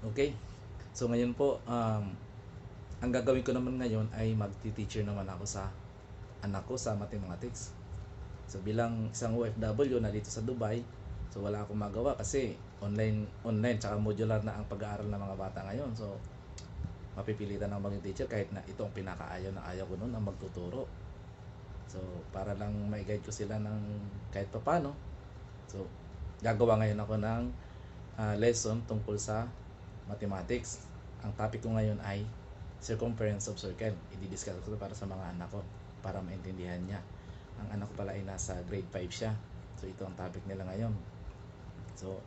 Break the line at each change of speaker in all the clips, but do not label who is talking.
Okay? So ngayon po, ang gagawin ko naman ngayon ay magti-teacher naman ako sa anak ko sa mathematics. So bilang isang OFW na dito sa Dubai, so wala akong magawa kasi online tsaka modular na ang pag-aaral ng mga bata ngayon. So mapipilitan ako maging teacher kahit na ito ang pinakaayaw na ayaw ko noon ang magtuturo. So para lang ma-guide ko sila ng kahit paano. So gagawa ngayon ako ng lesson tungkol sa mathematics. Ang topic ko ngayon ay circumference of circle. I-discuss ko para sa mga anak ko para maintindihan niya. Ang anak ko pala ay nasa grade 5 siya. So ito ang topic nila ngayon. So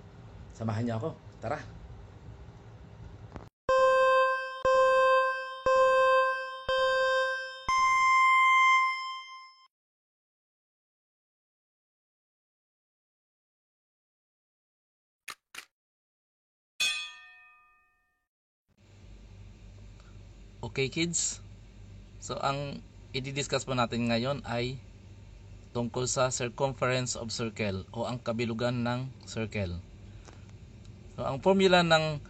samahan niyo ako. Tara! Okay kids, so ang i-discuss po natin ngayon ay tungkol sa circumference of circle o ang kabilugan ng circle. So ang formula ng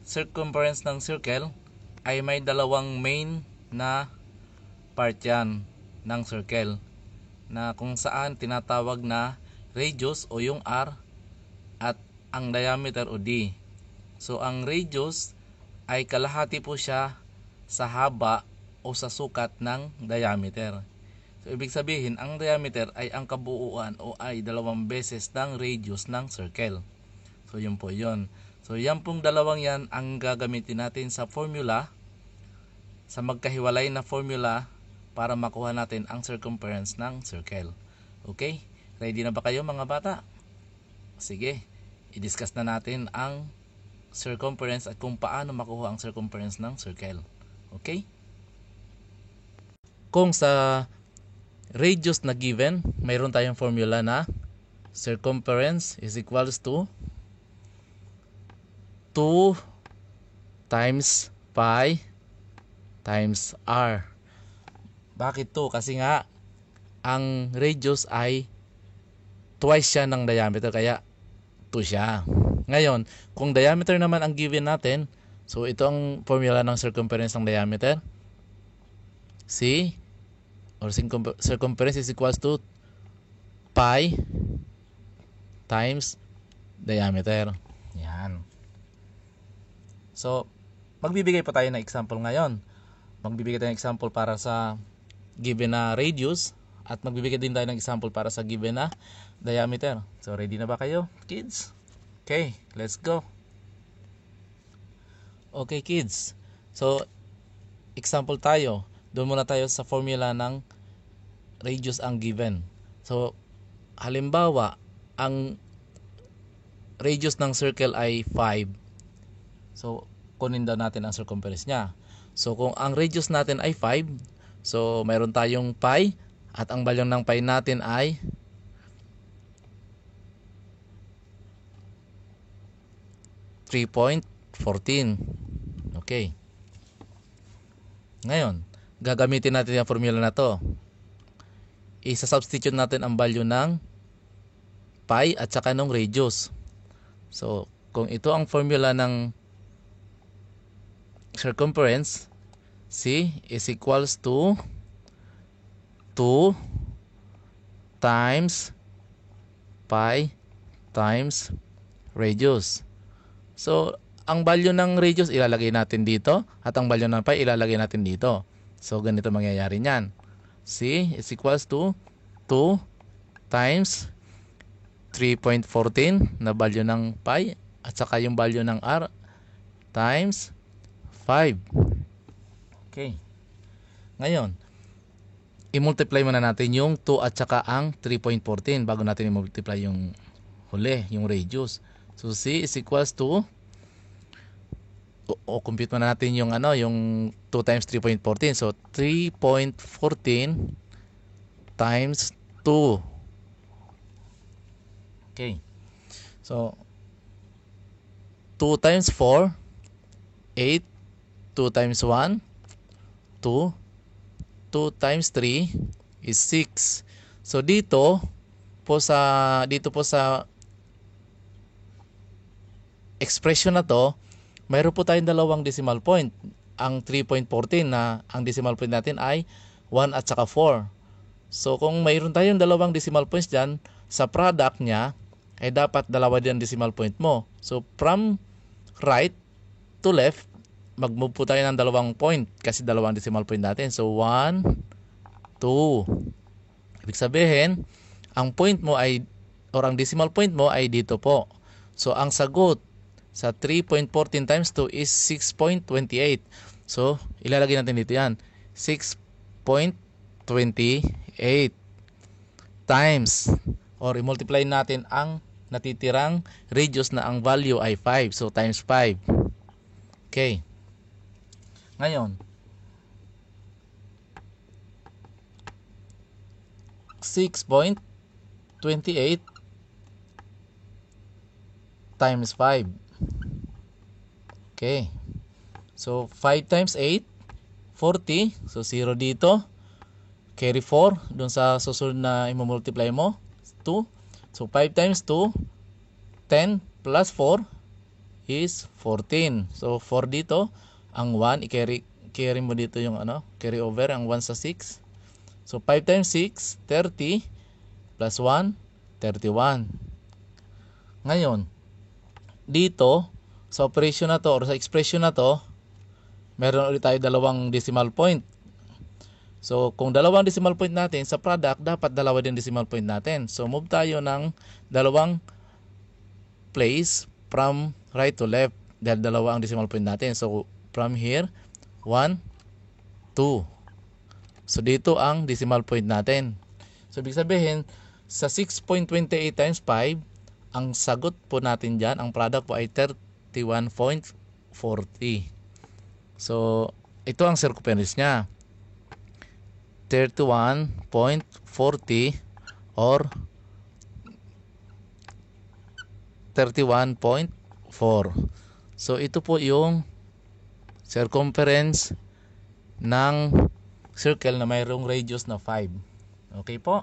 circumference ng circle ay may dalawang main na part yan ng circle na kung saan tinatawag na radius o yung R at ang diameter o D. So ang radius ay kalahati po siya sa haba o sa sukat ng diameter. So ibig sabihin, ang diameter ay ang kabuuan o ay dalawang beses ng radius ng circle. So yun po yun. So yan pong dalawang yan ang gagamitin natin sa formula, sa magkahiwalay na formula para makuha natin ang circumference ng circle. Okay? Ready na ba kayo mga bata? Sige, i-discuss na natin ang circumference at kung paano makuha ang circumference ng circle. Okay? Kung sa radius na given, mayroon tayong formula na circumference is equals to 2 times pi times r. Bakit to? Kasi nga ang radius ay twice siya ng diameter, kaya 2 siya. Ngayon, kung diameter naman ang given natin, so ito ang formula ng circumference ng diameter. C or circumference is equals to pi times diameter. Yan. So, magbibigay pa tayo ng example ngayon. Magbibigay tayo ng example para sa given na radius at magbibigay din tayo ng example para sa given na diameter. So, ready na ba kayo, kids? Okay, let's go. Okay, kids. So, example tayo. Doon muna tayo sa formula ng radius ang given. So, halimbawa, ang radius ng circle ay 5. So, kunin daw natin ang circumference niya. So, kung ang radius natin ay 5, so, mayroon tayong pi at ang balyong ng pi natin ay 3.14. Okay. Ngayon, gagamitin natin yung formula na to. Isa-substitute natin ang value ng pi at saka ng radius. So, kung ito ang formula ng circumference, C is equals to 2 times pi times radius. So, ang value ng radius ilalagay natin dito at ang value ng pi ilalagay natin dito. So, ganito mangyayari niyan. C is equals to 2 times 3.14 na value ng pi at saka yung value ng r times 5. Okay. Ngayon, i-multiply muna natin yung 2 at saka ang 3.14 bago natin i-multiply yung huli, yung radius. So, C is equals to compute muna natin yung yung 2 times 3.14. So 3.14 times 2. Okay. So 2 times 4 8. 2 times 1 2. 2 times 3 is 6. So dito po sa expression na to, mayroon po tayong dalawang decimal point. Ang 3.14 na ang decimal point natin ay 1 at saka 4. So kung mayroon tayong dalawang decimal points dyan, sa product niya ay dapat dalawa din ang decimal point mo. So from right to left, mag-move po tayo ng dalawang point kasi dalawang decimal point natin. So 1, 2. Ibig sabihin, ang point mo ay, or ang decimal point mo ay dito po. So ang sagot sa 3.14 times 2 is 6.28. So ilalagay natin dito yan. 6.28 times, or i-multiply natin ang natitirang radius na ang value ay 5. So times 5. Okay. Ngayon, 6.28 times 5. Okay. So 5 times 8, 40. So 0 dito. Carry 4 dun sa susunod na i-multiply mo, 2. So 5 times 2, 10 plus 4 is 14. So 4 dito. Ang 1, i-carry mo dito yung carry over ang 1 sa 6. So 5 times 6, 30 plus 1, 31. Ngayon, dito sa operation na to or sa expression na to, meron ulit tayo dalawang decimal point. So kung dalawang decimal point natin sa product, dapat dalawa din decimal point natin. So move tayo ng dalawang place from right to left dahil dalawa ang decimal point natin. So from here, 1, 2. So dito ang decimal point natin. So ibig sabihin, sa 6.28 times 5, ang sagot po natin dyan, ang product po ay 31.40. So ito ang circumference niya. 31.40 or 31.4. So ito po yung circumference ng circle na mayroong radius na 5. Okay po?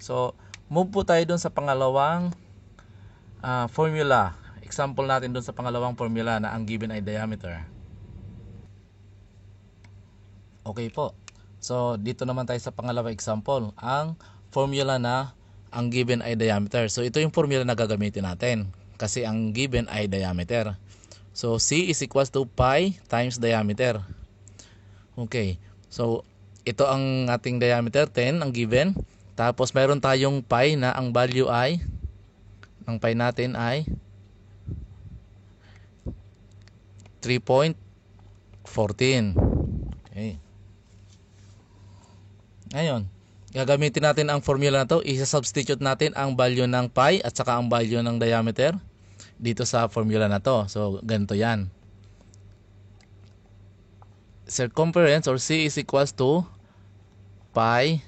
So move po tayo dun sa pangalawang formula. Example natin dun sa pangalawang formula na ang given ay diameter. Okay po. So dito naman tayo sa pangalawang example. Ang formula na ang given ay diameter. So ito yung formula na gagamitin natin. Kasi ang given ay diameter. So C is equals to pi times diameter. Okay. So ito ang ating diameter, 10 ang given. Tapos mayroon tayong pi na ang value ay, ang pi natin ay 3.14. Okay. Ngayon, gagamitin natin ang formula na to. Isa-substitute natin ang value ng pi at saka ang value ng diameter dito sa formula na to. So ganito yan. Circumference or C is equals to pi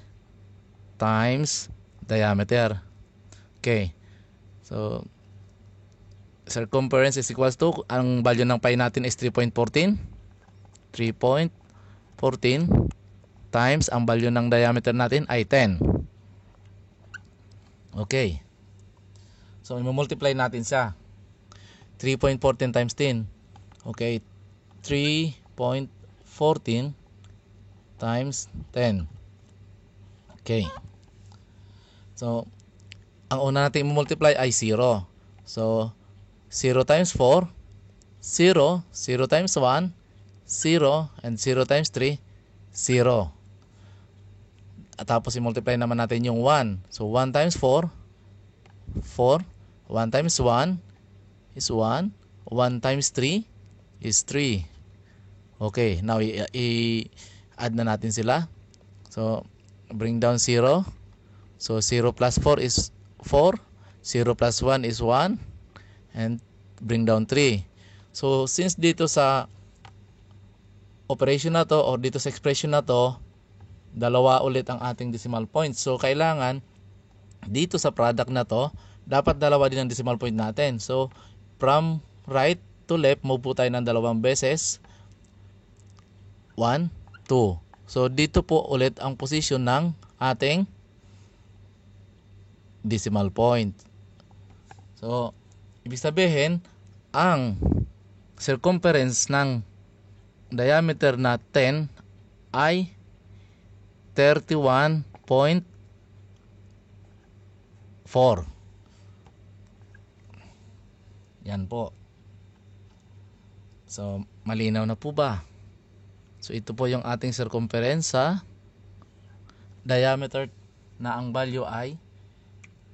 times diameter. Okay. So circumference is equals to, ang value ng pi natin is 3.14. 3.14 times ang value ng diameter natin ay 10. Okay. So i-multiply natin siya. 3.14 times 10. Okay. 3.14 times 10. Okay. So ang una natin i-multiply ay 0. So 0 times 4, 0, 0 times 1, 0, and 0 times 3, 0. At tapos i-multiply naman natin yung 1. So 1 times 4, 4. 1 times 1 is 1. 1 times 3 is 3. Okay, now i-add na natin sila. So bring down 0. So 0 plus 4 is 4. 0 plus 1 is 1. And bring down 3. So since dito sa operation na to or dito sa expression na to, dalawa ulit ang ating decimal point. So kailangan dito sa product na to, dapat dalawa din ang decimal point natin. So from right to left, move po tayo ng dalawang beses. 1, 2. So dito po ulit ang position ng ating decimal point. So ibig sabihin, ang circumference ng diameter na 10 ay 31.4. Yan po. So, malinaw na po ba? So, ito po yung ating circumference sa diameter na ang value ay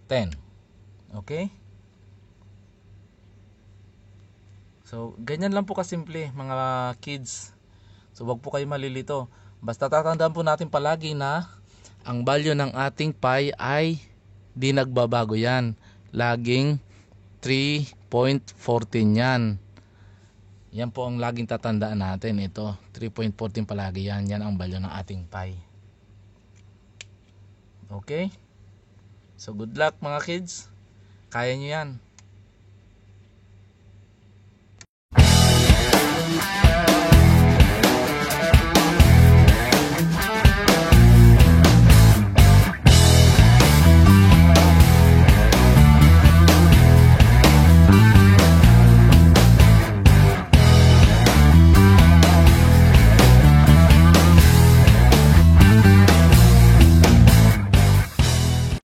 10. Okay? So, ganyan lang po kasimple mga kids. So, wag po kayo malilito. Basta tatandaan po natin palagi na ang value ng ating pi ay di nagbabago yan. Laging 3.14 yan. Yan po ang laging tatandaan natin. Ito, 3.14 palagi yan. Yan ang value ng ating pi. Okay? So, good luck mga kids. Kaya nyo yan.